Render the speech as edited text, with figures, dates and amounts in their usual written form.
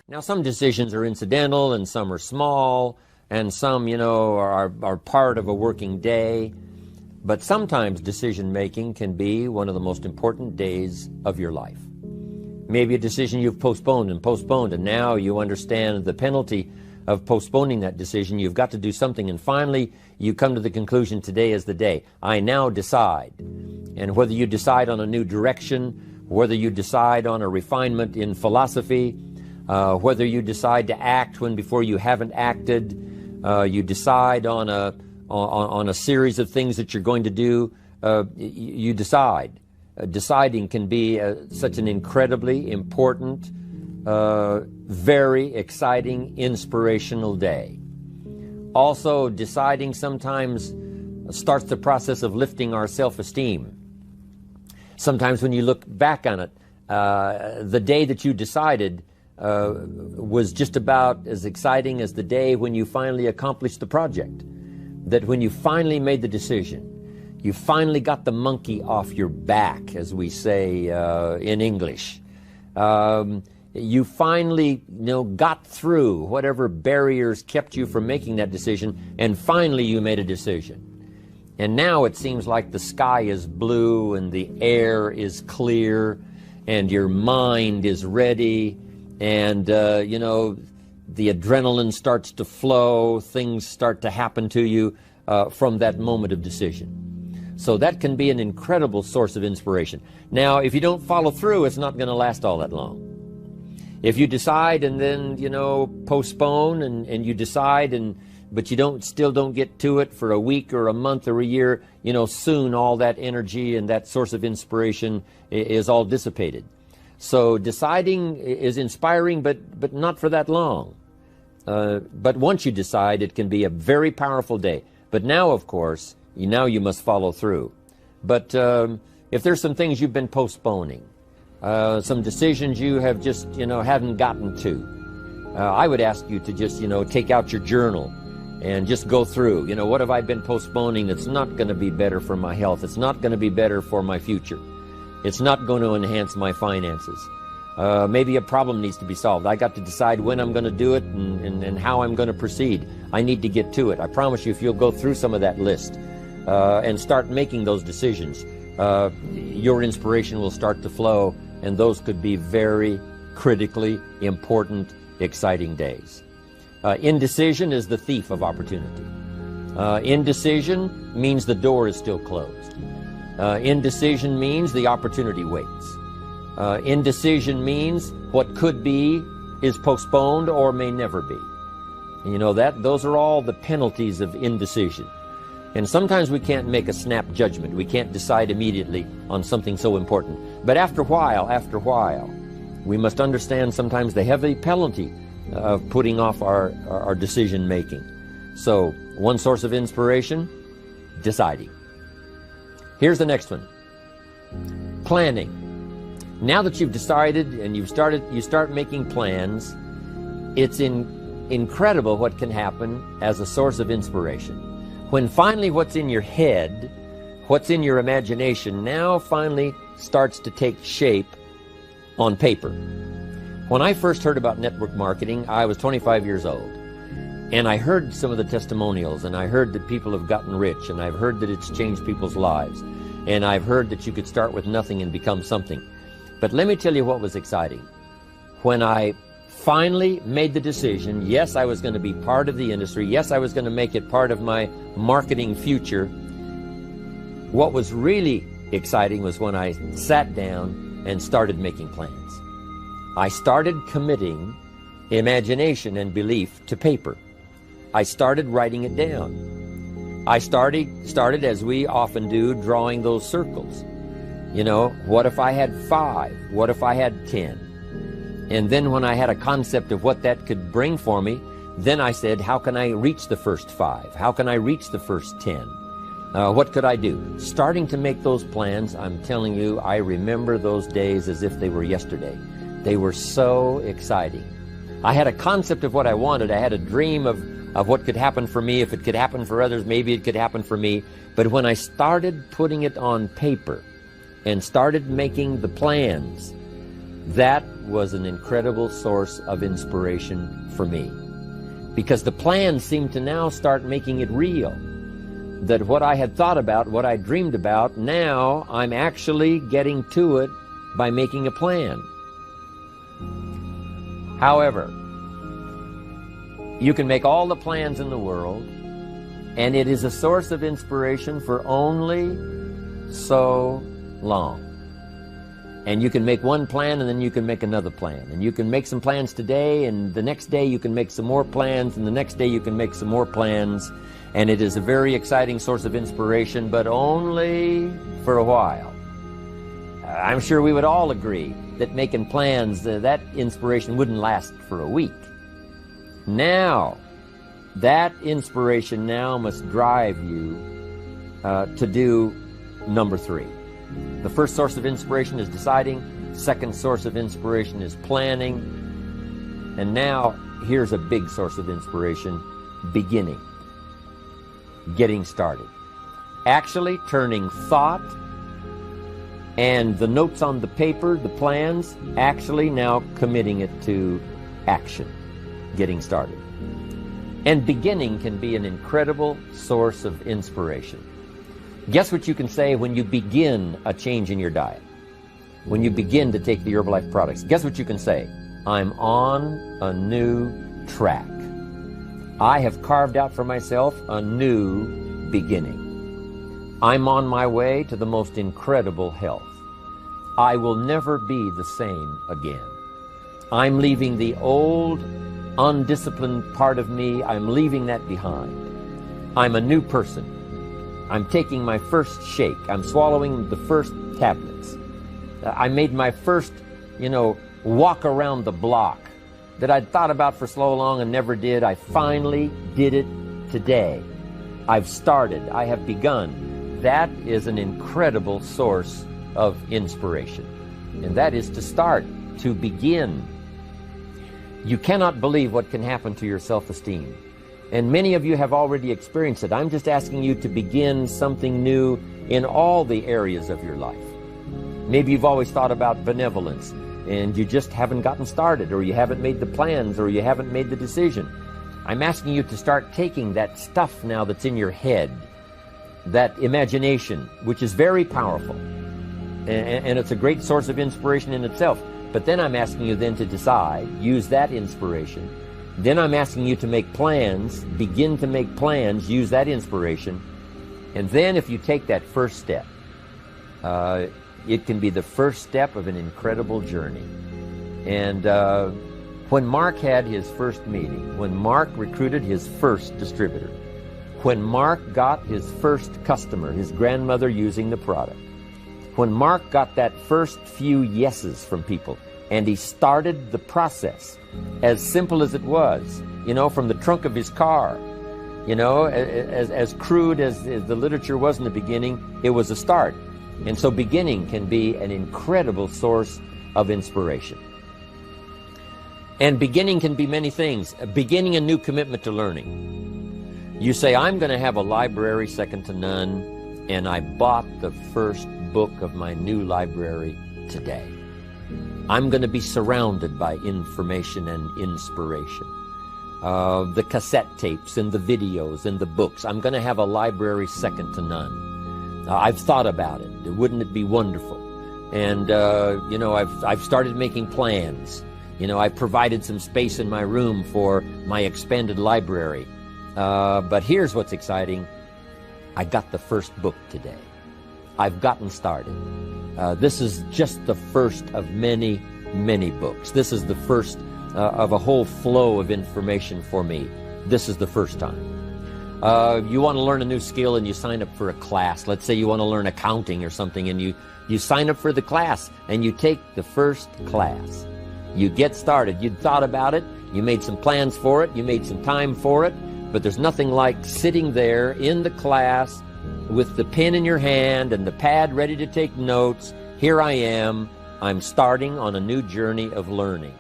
Now, some decisions are incidental and some are small and some, are part of a working day. But sometimes decision-making can be one of the most important days of your life. Maybe a decision you've postponed, and now you understand the penalty of postponing that decision. You've got to do something, and finally you come to the conclusion, today is the day. I now decide. And whether you decide on a new direction, whether you decide on a refinement in philosophy, whether you decide to act when before you haven't acted, you decide on a series of things that you're going to do, you decide. Deciding can be such an incredibly important, very exciting, inspirational day. Also, deciding sometimes starts the process of lifting our self-esteem. Sometimes when you look back on it, the day that you decided was just about as exciting as the day when you finally accomplished the project. That when you finally made the decision, you finally got the monkey off your back, as we say in English. You finally, got through whatever barriers kept you from making that decision, and finally you made a decision. And now it seems like the sky is blue and the air is clear and your mind is ready, and the adrenaline starts to flow, things start to happen to you from that moment of decision. So that can be an incredible source of inspiration. Now, if you don't follow through, it's not going to last all that long. If you decide and then, postpone and you decide, but you still don't get to it for a week or a month or a year, soon all that energy and that source of inspiration is all dissipated. So deciding is inspiring, but not for that long. But once you decide, it can be a very powerful day. But now, of course, you must follow through. But if there's some things you've been postponing, some decisions you have just, haven't gotten to, I would ask you to just, take out your journal and just go through, what have I been postponing that's not going to be better for my health? It's not going to be better for my future. It's not going to enhance my finances. Maybe a problem needs to be solved. I got to decide when I'm going to do it and how I'm going to proceed. I need to get to it. I promise you, if you'll go through some of that list and start making those decisions, your inspiration will start to flow, and those could be very critically important, exciting days. Indecision is the thief of opportunity. Indecision means the door is still closed. Indecision means the opportunity waits. Indecision means what could be is postponed or may never be. Those are all the penalties of indecision. And sometimes we can't make a snap judgment. We can't decide immediately on something so important. But after a while, we must understand sometimes the heavy penalty of putting off our decision making. So, one source of inspiration, deciding. Here's the next one. Planning. Now that you've decided and you start making plans, it's incredible what can happen as a source of inspiration. When finally what's in your head, what's in your imagination, now finally starts to take shape on paper. When I first heard about network marketing, I was 25 years old. And I heard some of the testimonials, and I heard that people have gotten rich, and I've heard that it's changed people's lives. And I've heard that you could start with nothing and become something. But let me tell you what was exciting. When I finally made the decision, yes, I was going to be part of the industry, yes, I was going to make it part of my marketing future, what was really exciting was when I sat down and started making plans. I started committing imagination and belief to paper. I started writing it down. I started, as we often do, drawing those circles. What if I had 5? What if I had 10? And then when I had a concept of what that could bring for me, then I said, how can I reach the first 5? How can I reach the first 10? What could I do? Starting to make those plans, I'm telling you, I remember those days as if they were yesterday. They were so exciting. I had a concept of what I wanted. I had a dream of what could happen for me. If it could happen for others, maybe it could happen for me. But when I started putting it on paper and started making the plans, that was an incredible source of inspiration for me, because the plans seemed to now start making it real. That what I had thought about, what I dreamed about, now I'm actually getting to it by making a plan. However, you can make all the plans in the world, and it is a source of inspiration for only so long. And you can make one plan, and then you can make another plan. And you can make some plans today, and the next day you can make some more plans, and the next day you can make some more plans. And it is a very exciting source of inspiration, but only for a while. I'm sure we would all agree that making plans, that inspiration wouldn't last for a week. Now, that inspiration now must drive you to do number 3. The first source of inspiration is deciding. Second source of inspiration is planning. And now, here's a big source of inspiration: beginning. Getting started. Actually turning thought and the notes on the paper, the plans, actually now committing it to action. Getting started. And beginning can be an incredible source of inspiration. Guess what you can say when you begin a change in your diet? When you begin to take the Herbalife products, guess what you can say? I'm on a new track. I have carved out for myself a new beginning. I'm on my way to the most incredible health. I will never be the same again. I'm leaving the old, undisciplined part of me. I'm leaving that behind. I'm a new person. I'm taking my first shake. I'm swallowing the first tablets. I made my first, walk around the block that I'd thought about for so long and never did. I finally did it today. I've started. I have begun. That is an incredible source of inspiration. And that is to start, to begin. You cannot believe what can happen to your self-esteem. And many of you have already experienced it. I'm just asking you to begin something new in all the areas of your life. Maybe you've always thought about benevolence, and you just haven't gotten started, or you haven't made the plans, or you haven't made the decision. I'm asking you to start taking that stuff now that's in your head, that imagination, which is very powerful, and it's a great source of inspiration in itself. But then I'm asking you then to decide, use that inspiration. Then I'm asking you to make plans, begin to make plans, use that inspiration. And then if you take that first step, it can be the first step of an incredible journey. And when Mark had his first meeting, when Mark recruited his first distributor, when Mark got his first customer, his grandmother using the product, when Mark got that first few yeses from people, and he started the process, as simple as it was, from the trunk of his car, as crude as the literature was in the beginning, it was a start. And so beginning can be an incredible source of inspiration. And beginning can be many things. Beginning a new commitment to learning. You say, I'm going to have a library second to none, and I bought the first book of my new library today. I'm going to be surrounded by information and inspiration. The cassette tapes and the videos and the books. I'm going to have a library second to none. I've thought about it. Wouldn't it be wonderful? And, I've started making plans. I've provided some space in my room for my expanded library. But here's what's exciting. I got the first book today. I've gotten started. This is just the first of many, many books. This is the first of a whole flow of information for me. This is the first time. You want to learn a new skill and you sign up for a class. Let's say you want to learn accounting or something, and you sign up for the class and you take the first class. You get started. You thought about it. You made some plans for it. You made some time for it. But there's nothing like sitting there in the class with the pen in your hand and the pad ready to take notes. Here I am. I'm starting on a new journey of learning.